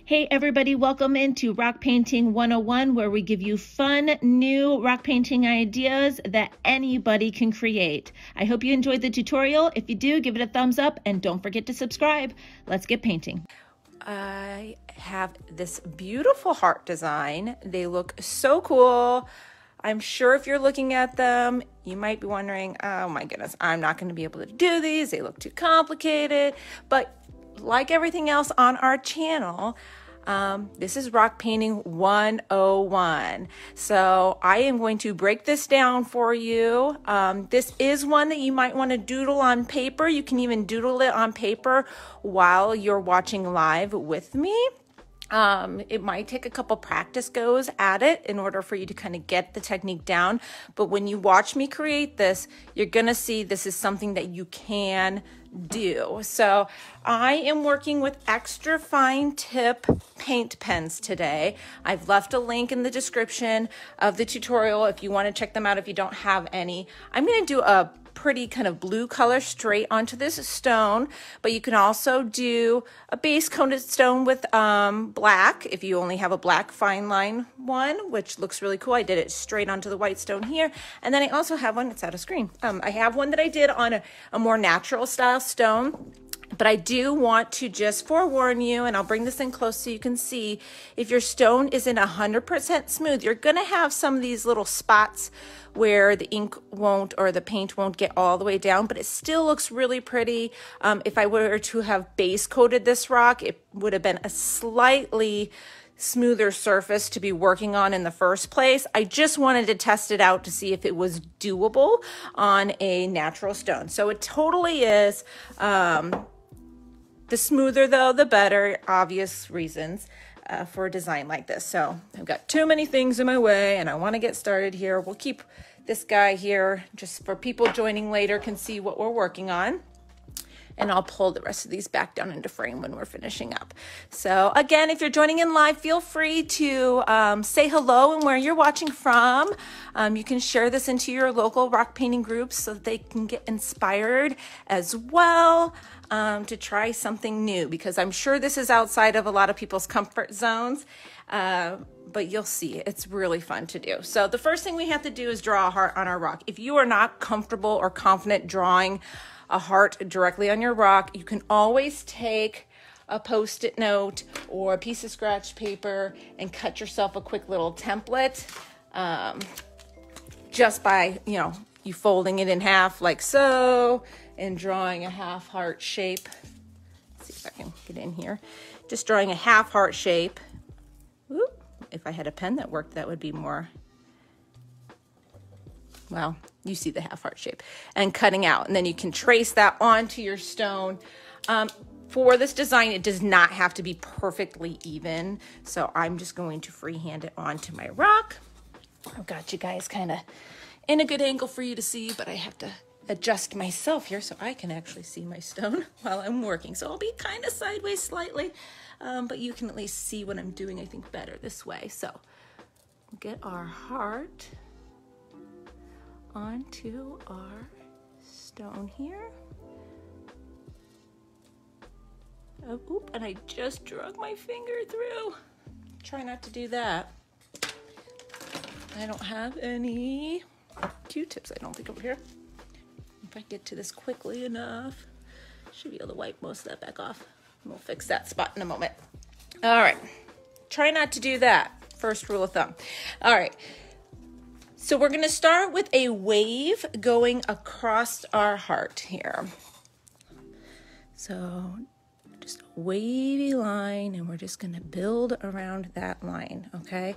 Hey everybody, welcome into Rock Painting 101, where we give you fun, new rock painting ideas that anybody can create. I hope you enjoyed the tutorial. If you do, give it a thumbs up and don't forget to subscribe. Let's get painting. I have this beautiful heart design. They look so cool. I'm sure if you're looking at them, you might be wondering, oh my goodness, I'm not going to be able to do these. They look too complicated. But like everything else on our channel, this is Rock Painting 101. So I am going to break this down for you. This is one that you might want to doodle on paper. You can even doodle it on paper while you're watching live with me. It might take a couple practice goes at it in order for you to kind of get the technique down. But when you watch me create this, you're going to see this is something that you can do. So I am working with extra fine tip paint pens today. I've left a link in the description of the tutorial if you want to check them out if you don't have any. I'm going to do a pretty kind of blue color straight onto this stone, but you can also do a base coated stone with black if you only have a black fine line one, which looks really cool. I did it straight onto the white stone here, and then I also have one, it's out of screen. I have one that I did on a more natural style stone. But I do want to just forewarn you, and I'll bring this in close so you can see, if your stone isn't 100% smooth, you're going to have some of these little spots where the ink won't or the paint won't get all the way down, but it still looks really pretty. If I were to have base coated this rock, it would have been a slightly smoother surface to be working on in the first place. I just wanted to test it out to see if it was doable on a natural stone. So it totally is. The smoother though, the better, obvious reasons for a design like this. So I've got too many things in my way and I want to get started here. We'll keep this guy here just for people joining later can see what we're working on. And I'll pull the rest of these back down into frame when we're finishing up. So again, if you're joining in live, feel free to say hello and where you're watching from. You can share this into your local rock painting groups so that they can get inspired as well to try something new, because I'm sure this is outside of a lot of people's comfort zones. But you'll see it's really fun to do. So the first thing we have to do is draw a heart on our rock. If you are not comfortable or confident drawing a heart directly on your rock, you can always take a post-it note or a piece of scratch paper and cut yourself a quick little template just by, you folding it in half like so and drawing a half heart shape. Let's see if I can get in here. Just drawing a half heart shape. Ooh, if I had a pen that worked, that would be more. Well, you see the half heart shape and cutting out, and then you can trace that onto your stone. For this design, it does not have to be perfectly even. So I'm just going to freehand it onto my rock. I've got you guys kind of in a good angle for you to see, but I have to adjust myself here so I can actually see my stone while I'm working. So I'll be kind of sideways slightly, but you can at least see what I'm doing, I think, better this way. So get our heart onto our stone here. Oh, oop, and I just drug my finger through. Try not to do that. I don't have any Q-tips, I don't think, over here. If I get to this quickly enough, should be able to wipe most of that back off. We'll fix that spot in a moment. All right, try not to do that. First rule of thumb. All right. So we're going to start with a wave going across our heart here. So just a wavy line, and we're just going to build around that line, okay?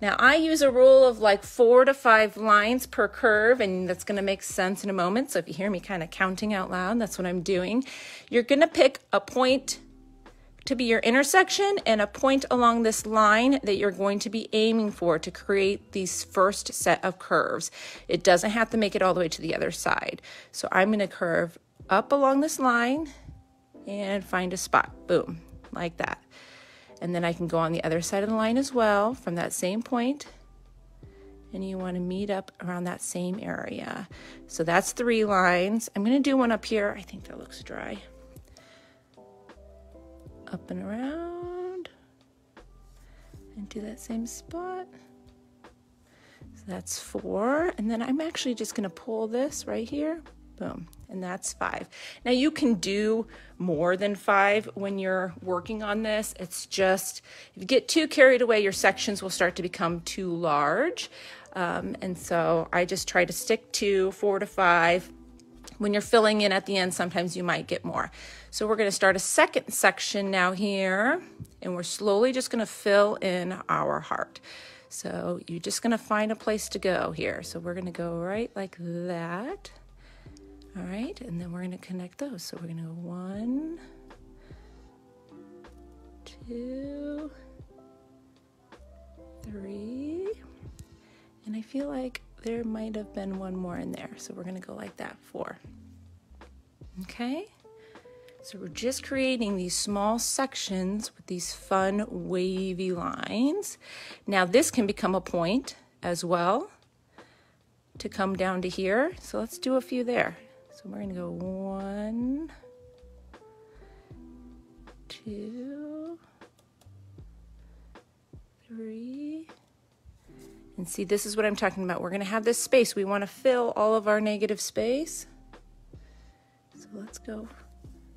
Now I use a rule of like 4 to 5 lines per curve, and that's going to make sense in a moment. So if you hear me kind of counting out loud, that's what I'm doing. You're going to pick a point to be your intersection and a point along this line that you're going to be aiming for to create these first set of curves. It doesn't have to make it all the way to the other side. So I'm going to curve up along this line and find a spot. Boom, like that. And then I can go on the other side of the line as well from that same point. And you want to meet up around that same area. So that's 3 lines. I'm going to do one up here. I think that looks dry. Up and around. do that same spot. So that's 4, and then I'm actually just going to pull this right here. Boom, and that's 5. Now you can do more than 5 when you're working on this. It's just, if you get too carried away, your sections will start to become too large. And so I just try to stick to 4 to 5. When you're filling in at the end, sometimes you might get more. So we're going to start a second section now here, and we're slowly just going to fill in our heart. So you're just going to find a place to go here. So we're going to go right like that. All right, and then we're going to connect those. So we're going to go 1, 2, 3, and I feel like there might have been one more in there. So we're going to go like that, 4. Okay, so we're just creating these small sections with these fun wavy lines. Now this can become a point as well to come down to here. So let's do a few there. So we're going to go 1, 2, 3. And see, this is what I'm talking about. We're going to have this space. We want to fill all of our negative space. So let's go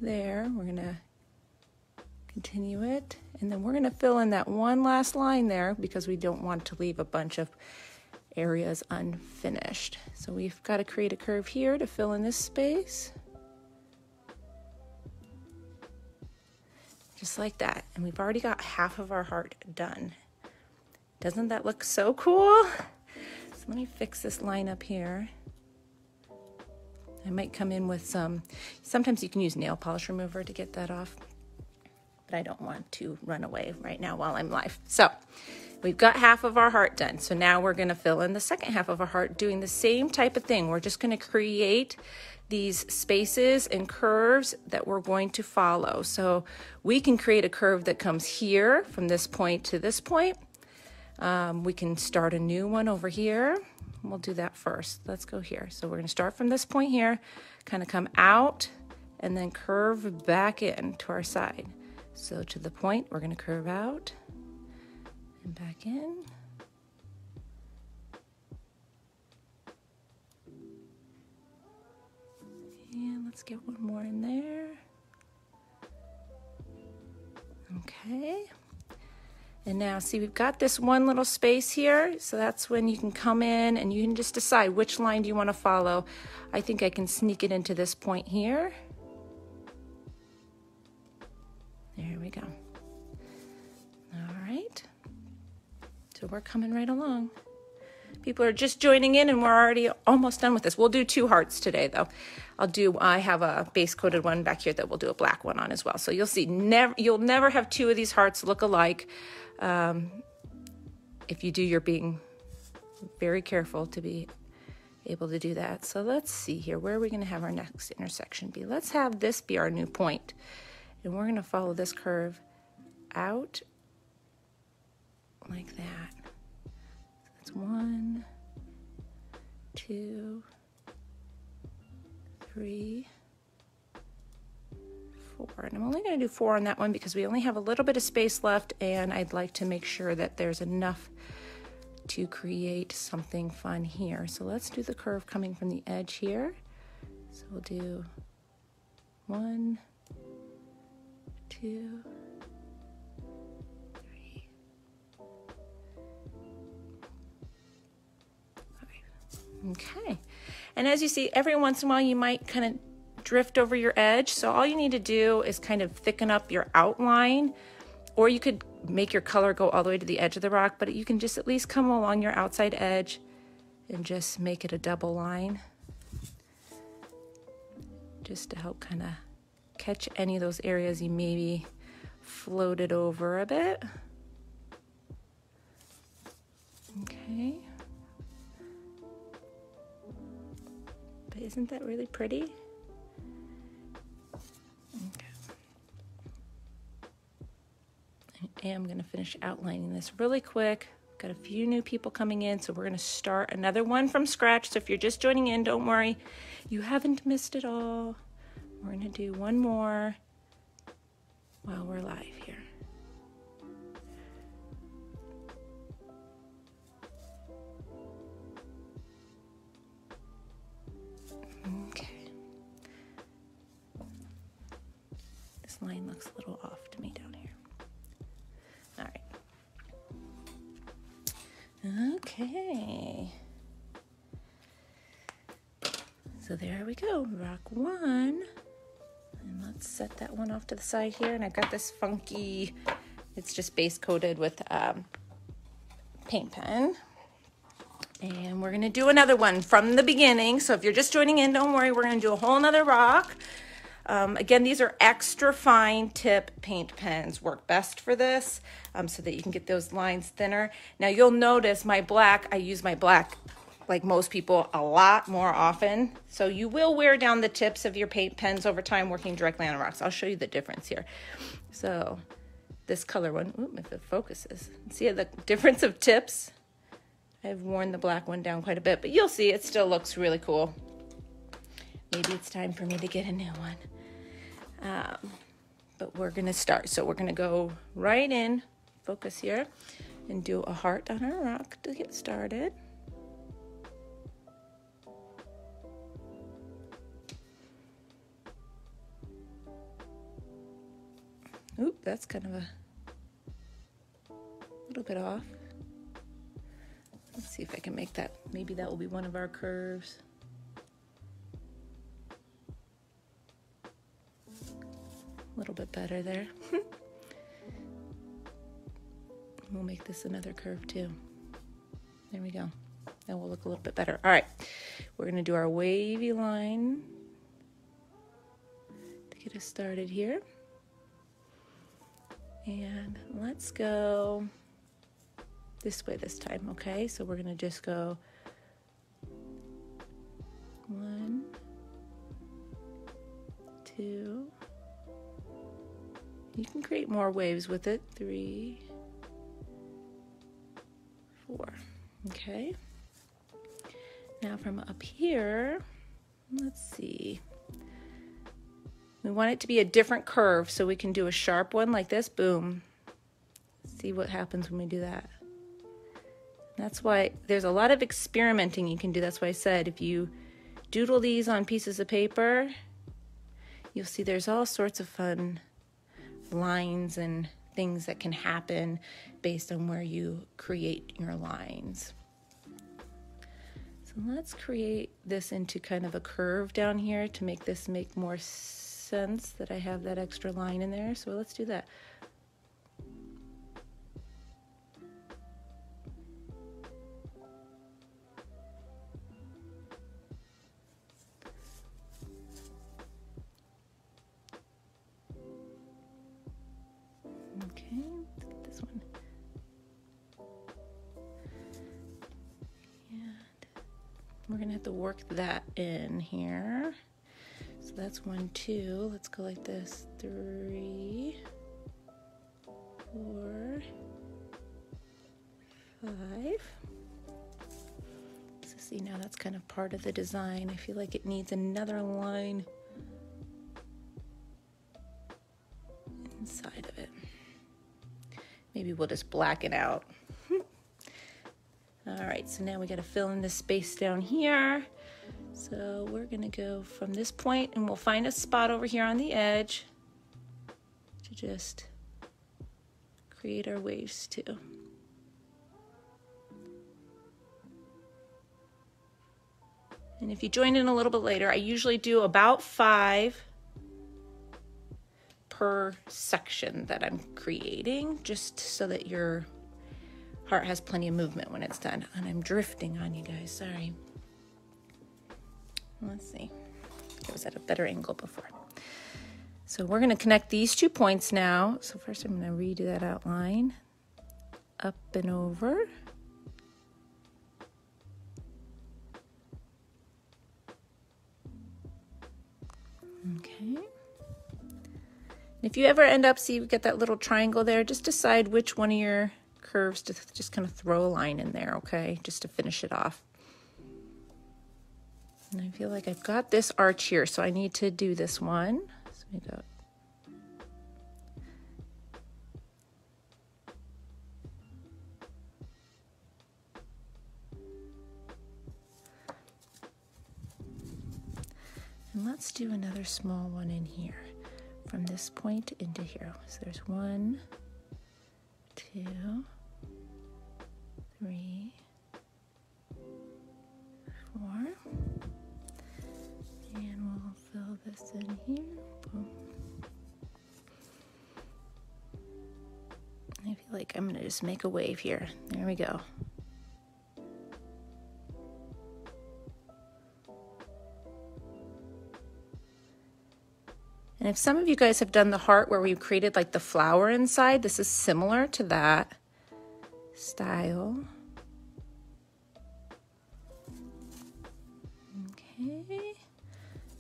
there. We're going to continue it. And then we're going to fill in that one last line there because we don't want to leave a bunch of areas unfinished. So we've got to create a curve here to fill in this space. Just like that. And we've already got half of our heart done. Doesn't that look so cool? So let me fix this line up here. I might come in with sometimes you can use nail polish remover to get that off, but I don't want to run away right now while I'm live. So we've got half of our heart done. So now we're going to fill in the second half of our heart doing the same type of thing. We're just going to create these spaces and curves that we're going to follow. So we can create a curve that comes here from this point to this point. We can start a new one over here. We'll do that first. Let's go here. So we're going to start from this point here, kind of come out, and then curve back in to our side. So to the point, we're going to curve out and back in. And let's get one more in there. Okay. And now see, we've got this one little space here, so that's when you can come in and you can just decide which line do you want to follow. I think I can sneak it into this point here. There we go. All right. So we're coming right along. People are just joining in and we're already almost done with this. We'll do 2 hearts today though. I have a base coated one back here that we'll do a black one on as well. So you'll see, you'll never have 2 of these hearts look alike. If you do, you're being very careful to be able to do that. So let's see here, where are we going to have our next intersection be? Let's have this be our new point. And we're going to follow this curve out like that. So that's 1, 2, 3, 4. And I'm only going to do 4 on that one because we only have a little bit of space left, and I'd like to make sure that there's enough to create something fun here. So let's do the curve coming from the edge here. So we'll do 1, 2, 3, 5. Okay. And as you see, every once in a while you might kind of drift over your edge. So all you need to do is kind of thicken up your outline, or you could make your color go all the way to the edge of the rock, but you can just at least come along your outside edge and just make it a double line, just to help kind of catch any of those areas you maybe floated over a bit. Okay. But isn't that really pretty? I am going to finish outlining this really quick. Got a few new people coming in, so we're going to start another one from scratch. So if you're just joining in, don't worry. You haven't missed it all. We're going to do one more while we're live here. line looks a little off to me down here. All right. Okay. So there we go, rock 1. And let's set that one off to the side here. And I've got this funky, it's just base coated with paint pen. And we're gonna do another one from the beginning. So if you're just joining in, don't worry, we're gonna do a whole nother rock. Again, these are extra fine tip paint pens, work best for this, so that you can get those lines thinner. Now you'll notice my black, I use my black, like most people, a lot more often. So you will wear down the tips of your paint pens over time working directly on rocks. I'll show you the difference here. So this color one, ooh, if it focuses, see the difference of tips? I've worn the black one down quite a bit, but you'll see it still looks really cool. Maybe it's time for me to get a new one. But we're gonna start. So we're gonna go right in, focus here, and do a heart on our rock to get started. Oop, that's kind of a little bit off. Let's see if I can make that, maybe that will be one of our curves. A little bit better there. We'll make this another curve too. There we go. That will look a little bit better. All right, we're gonna do our wavy line to get us started here. And let's go this way this time, okay? So we're gonna just go 1, 2. You can create more waves with it. 3, 4. Okay. Now from up here, let's see. We want it to be a different curve so we can do a sharp one like this. Boom. See what happens when we do that. That's why there's a lot of experimenting you can do. That's why I said if you doodle these on pieces of paper, you'll see there's all sorts of fun lines and things that can happen based on where you create your lines. So let's create this into kind of a curve down here to make this make more sense that I have that extra line in there. So let's do that. Okay, let's get this one. And we're gonna have to work that in here. So that's 1, 2. Let's go like this. 3, 4, 5. So see, now that's kind of part of the design. I feel like it needs another line inside of it. Maybe we'll just black it out. All right, so now we got to fill in this space down here. So we're gonna go from this point and we'll find a spot over here on the edge to just create our waves too. And if you join in a little bit later, I usually do about 5 per section that I'm creating, just so that your heart has plenty of movement when it's done. And I'm drifting on you guys, sorry. Let's see, I was at a better angle before. So we're gonna connect these 2 points now. So first I'm gonna redo that outline, up and over. Okay. If you ever end up, see, we get that little triangle there, just decide which one of your curves to just kind of throw a line in there, okay? Just to finish it off. And I feel like I've got this arch here, so I need to do this one. So we go. And let's do another small one in here. from this point into here. So there's 1, 2, 3, 4. And we'll fill this in here. Boom. I feel like I'm gonna just make a wave here. There we go. And if some of you guys have done the heart where we created like the flower inside, this is similar to that style. Okay.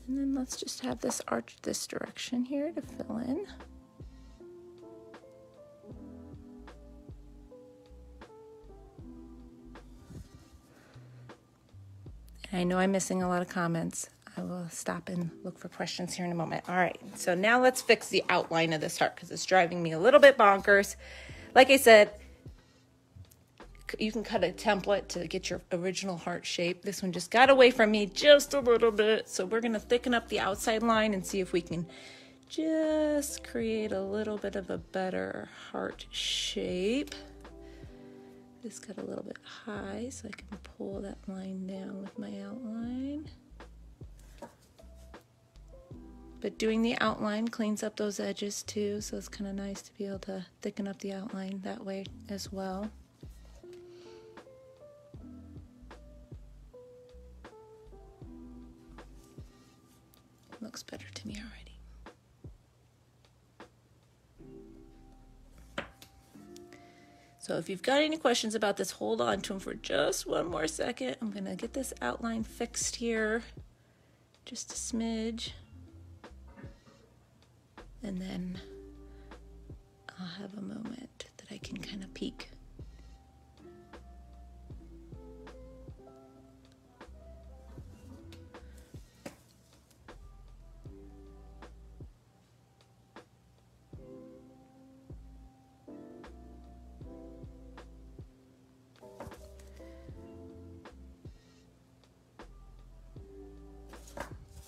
And then let's just have this arch this direction here to fill in. I know I'm missing a lot of comments. I will stop and look for questions here in a moment. All right, so now let's fix the outline of this heart because it's driving me a little bit bonkers. Like I said, you can cut a template to get your original heart shape. This one just got away from me just a little bit. So we're gonna thicken up the outside line and see if we can just create a little bit of a better heart shape. This got a little bit high, so I can pull that line down with my outline. But doing the outline cleans up those edges too, so it's kind of nice to be able to thicken up the outline that way as well. Looks better to me already. So if you've got any questions about this, hold on to them for just one more second. I'm gonna get this outline fixed here, just a smidge. And then I'll have a moment that I can kind of peek.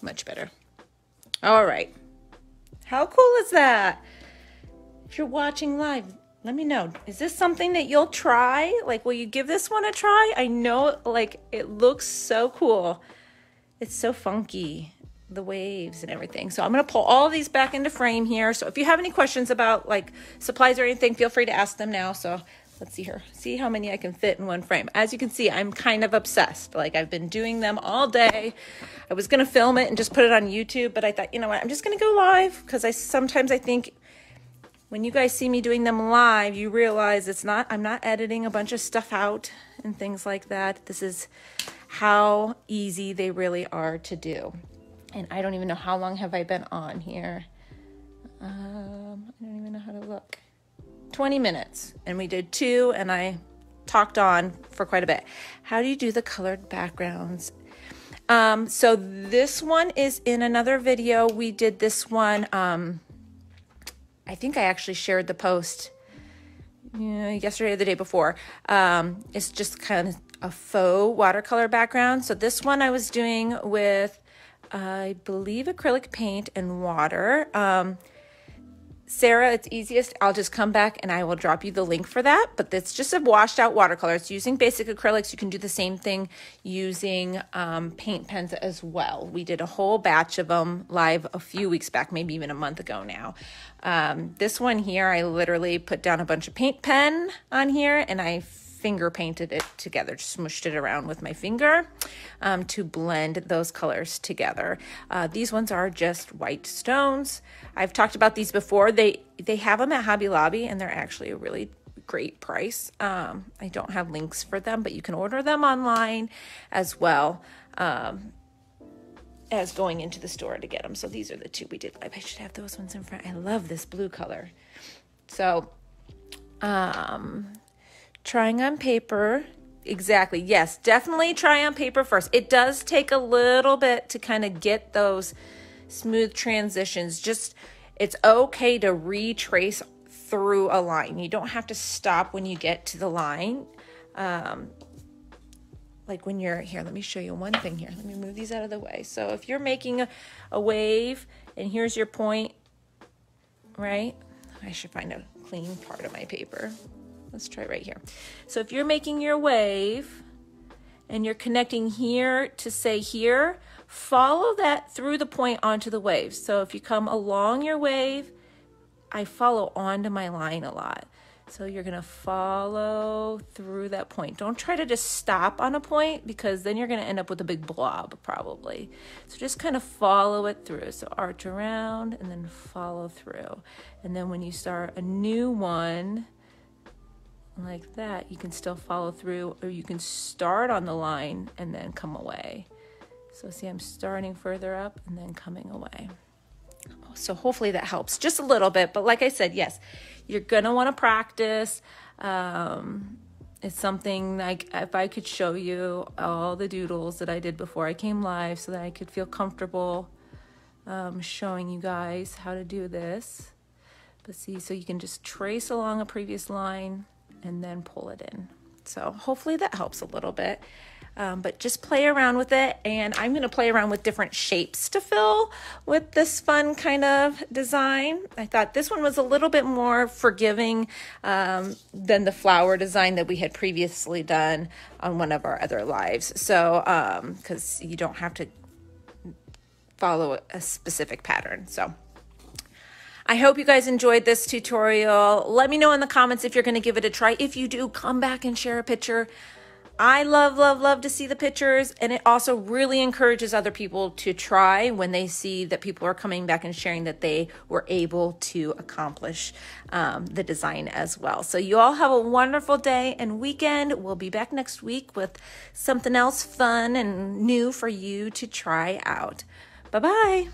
Much better. All right. How cool is that? If you're watching live, let me know. Is this something that you'll try? Like, will you give this one a try? I know, like, it looks so cool. It's so funky, the waves and everything. So I'm going to pull all of these back into frame here. So if you have any questions about, like, supplies or anything, feel free to ask them now. So let's see here. See how many I can fit in one frame. As you can see, I'm kind of obsessed. Like, I've been doing them all day. I was going to film it and just put it on YouTube, but I thought, you know what, I'm just going to go live because sometimes I think when you guys see me doing them live, you realize I'm not editing a bunch of stuff out and things like that. This is how easy they really are to do. And I don't even know how long have I been on here. I don't even know how to look. 20 minutes, and we did 2, and I talked on for quite a bit. How do you do the colored backgrounds? So this one is in another video. We did this one. I think I actually shared the post yesterday or the day before. It's just kind of a faux watercolor background. So this one I was doing with, I believe, acrylic paint and water. Sarah, it's easiest. I'll just come back and I will drop you the link for that. But it's just a washed out watercolor. It's using basic acrylics. You can do the same thing using paint pens as well. We did a whole batch of them live a few weeks back, maybe even a month ago now. This one here, I literally put down a bunch of paint pen on here and I finger painted it together, just smushed it around with my finger to blend those colors together. These ones are just white stones. I've talked about these before. They have them at Hobby Lobby and they're actually a really great price. I don't have links for them, but you can order them online as well as going into the store to get them. So these are the 2 we did. I should have those ones in front. I love this blue color. So, trying on paper, exactly. Yes, definitely try on paper first. It does take a little bit to kind of get those smooth transitions. Just, it's okay to retrace through a line. You don't have to stop when you get to the line. Like when you're here, let me show you one thing here. Let me move these out of the way. So if you're making a wave and here's your point, right? I should find a clean part of my paper. Let's try right here. So if you're making your wave and you're connecting here to say here, follow that through the point onto the wave. So if you come along your wave, I follow onto my line a lot. So you're gonna follow through that point. Don't try to just stop on a point, because then you're gonna end up with a big blob probably. So just kind of follow it through. So arch around and then follow through. And then when you start a new one like that, you can still follow through, or you can start on the line and then come away. So see, I'm starting further up and then coming away. So hopefully that helps just a little bit. But like I said, yes, you're going to want to practice. It's something like, if I could show you all the doodles that I did before I came live so that I could feel comfortable showing you guys how to do this. But see, so you can just trace along a previous line and then pull it in. So hopefully that helps a little bit. But just play around with it, and I'm going to play around with different shapes to fill with this fun kind of design. I thought this one was a little bit more forgiving than the flower design that we had previously done on one of our other lives. So because you don't have to follow a specific pattern. So I hope you guys enjoyed this tutorial. Let me know in the comments if you're going to give it a try. If you do, come back and share a picture. I love, love, love to see the pictures, and it also really encourages other people to try when they see that people are coming back and sharing that they were able to accomplish the design as well. So you all have a wonderful day and weekend. We'll be back next week with something else fun and new for you to try out. Bye-bye.